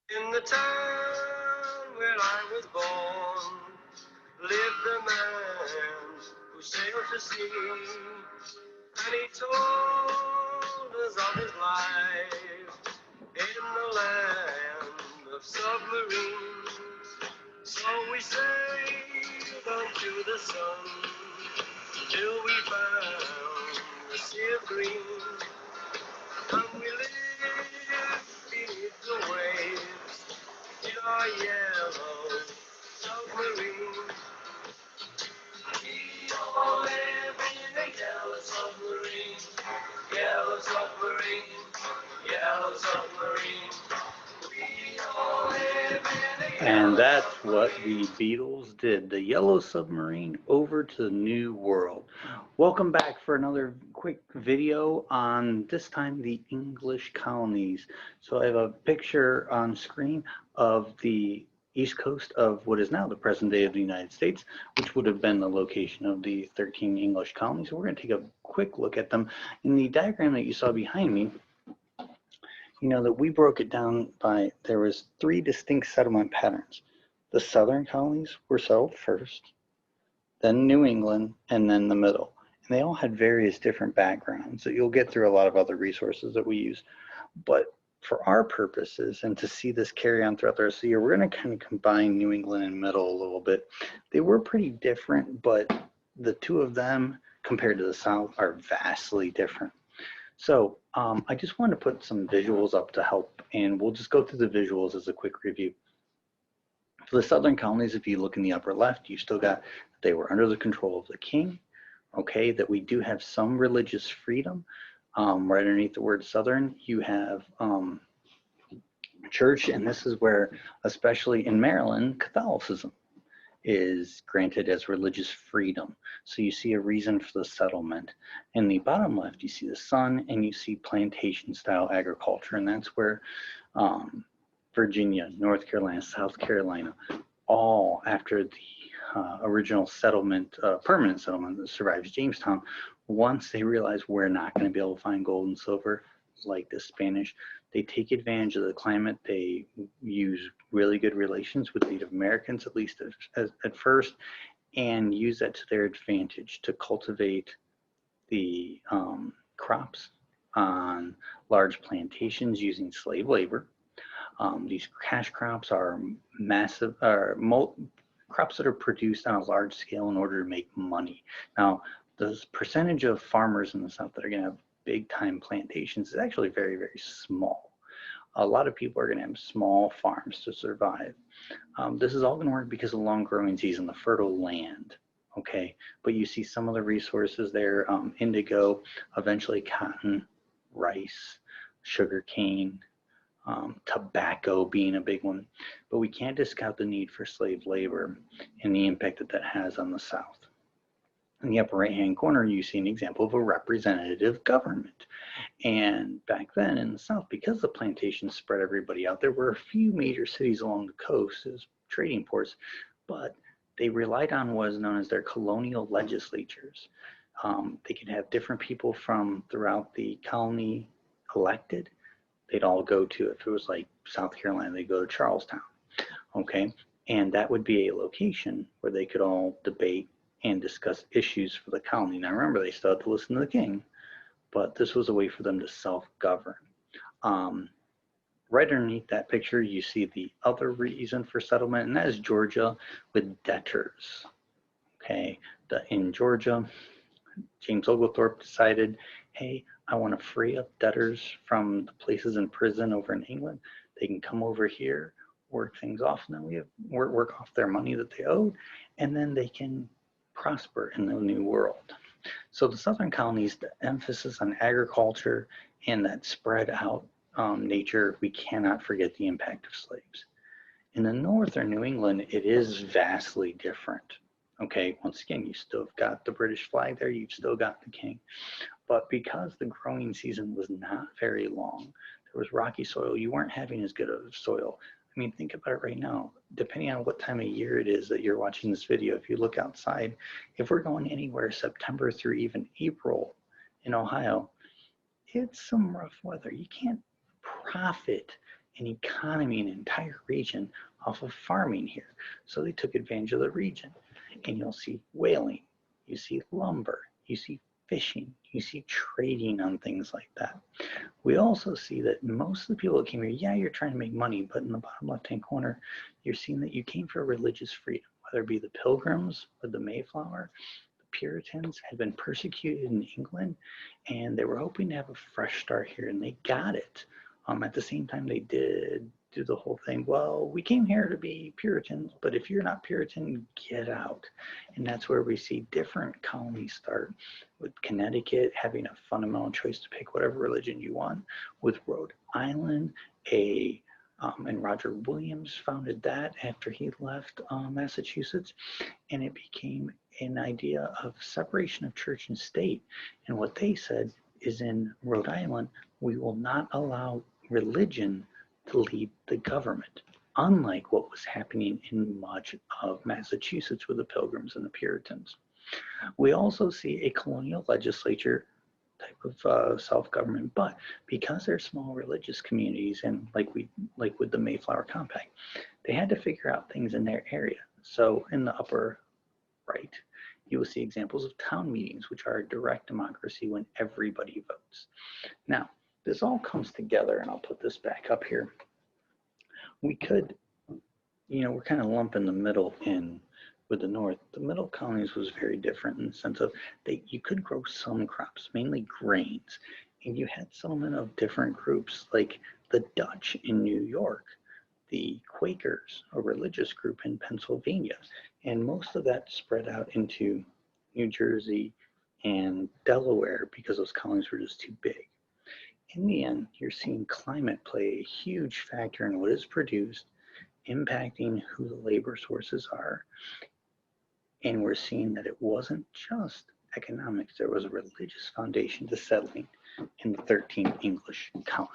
In the town where I was born lived a man who sailed to sea, and he told us of his life in the land of submarines. So we sailed unto the sun till we found the sea of green, and we lived beneath the waves in our yellow submarine. We all live in a yellow submarine, yellow submarine, yellow submarine. We all live in a And that's what the Beatles did. The Yellow Submarine over to the New World. Welcome back for another quick video on this time the English colonies. So I have a picture on screen of the east coast of what is now the present day of the United States, which would have been the location of the 13 English colonies. So we're going to take a quick look at them. In the diagram that you saw behind me, you know that we broke it down by there was three distinct settlement patterns. The southern colonies were settled first, then New England, and then the middle. And they all had various different backgrounds that you'll get through a lot of other resources that we use. But for our purposes and to see this carry on throughout the rest of the year, we're going to kind of combine New England and middle a little bit. They were pretty different, but the two of them compared to the South are vastly different. So I just wanted to put some visuals up to help, and we'll just go through the visuals as a quick review. For the southern colonies, if you look in the upper left, you still got they were under the control of the king, okay, that we do have some religious freedom. Right underneath the word southern, you have church, and this is where, especially in Maryland, Catholicism is granted as religious freedom. So you see a reason for the settlement. In the bottom left, you see the sun and you see plantation style agriculture. And that's where Virginia, North Carolina, South Carolina, all after the original settlement, permanent settlement that survives Jamestown, once they realize we're not going to be able to find gold and silver like the Spanish, they take advantage of the climate. They use really good relations with Native Americans, at least at first, and use that to their advantage to cultivate the crops on large plantations using slave labor. These cash crops are massive, crops that are produced on a large scale in order to make money. Now, the percentage of farmers in the South that are going to have big time plantations is actually very, very small. A lot of people are going to have small farms to survive. This is all going to work because of the long growing season, the fertile land. Okay, but you see some of the resources there, indigo, eventually cotton, rice, sugar cane, tobacco being a big one. But we can't discount the need for slave labor and the impact that that has on the South. In the upper right-hand corner, you see an example of a representative government. And back then in the South, because the plantations spread everybody out, there were a few major cities along the coast as trading ports, but they relied on what is known as their colonial legislatures. They could have different people from throughout the colony elected. They'd all go to, if it was like South Carolina, they'd go to Charlestown, okay? And that would be a location where they could all debate and discuss issues for the colony. Now remember, they still had to listen to the king, but this was a way for them to self-govern. Right underneath that picture, you see the other reason for settlement, and that is Georgia with debtors. Okay, in Georgia, James Oglethorpe decided, hey, I want to free up debtors from the places in prison over in England. They can come over here, work things off, and then we have work off their money that they owed, and then they can prosper in the new world. So the southern colonies, the emphasis on agriculture and that spread out nature, we cannot forget the impact of slaves. In the northern New England, it is vastly different. Okay, once again, you still have got the British flag there, you've still got the king. But because the growing season was not very long, there was rocky soil, you weren't having as good of soil. I mean, think about it right now. Depending on what time of year it is that you're watching this video, if you look outside, if we're going anywhere September through even April in Ohio, it's some rough weather. You can't profit an economy, an entire region off of farming here. So they took advantage of the region. And you'll see whaling, you see lumber, you see fishing, you see trading on things like that. We also see that most of the people that came here, yeah, you're trying to make money, but in the bottom left-hand corner, you're seeing that you came for religious freedom, whether it be the Pilgrims or the Mayflower. The Puritans had been persecuted in England, and they were hoping to have a fresh start here, and they got it. At the same time, they did do the whole thing. Well, we came here to be Puritans, but if you're not Puritan, get out. And that's where we see different colonies start, with Connecticut having a fundamental choice to pick whatever religion you want, with Rhode Island, and Roger Williams founded that after he left Massachusetts, and it became an idea of separation of church and state. And what they said is, in Rhode Island, we will not allow religion to lead the government, unlike what was happening in much of Massachusetts with the Pilgrims and the Puritans. We also see a colonial legislature type of self-government, but because they're small religious communities, and like with the Mayflower Compact, they had to figure out things in their area. So in the upper right, you will see examples of town meetings, which are a direct democracy when everybody votes. Now, this all comes together, and I'll put this back up here. We could, we're kind of lumping the middle in with the North. The middle colonies was very different in the sense of you could grow some crops, mainly grains, and you had settlement of different groups like the Dutch in New York, the Quakers, a religious group in Pennsylvania, and most of that spread out into New Jersey and Delaware because those colonies were just too big. In the end, you're seeing climate play a huge factor in what is produced, impacting who the labor sources are. And we're seeing that it wasn't just economics, there was a religious foundation to settling in the 13 English colonies.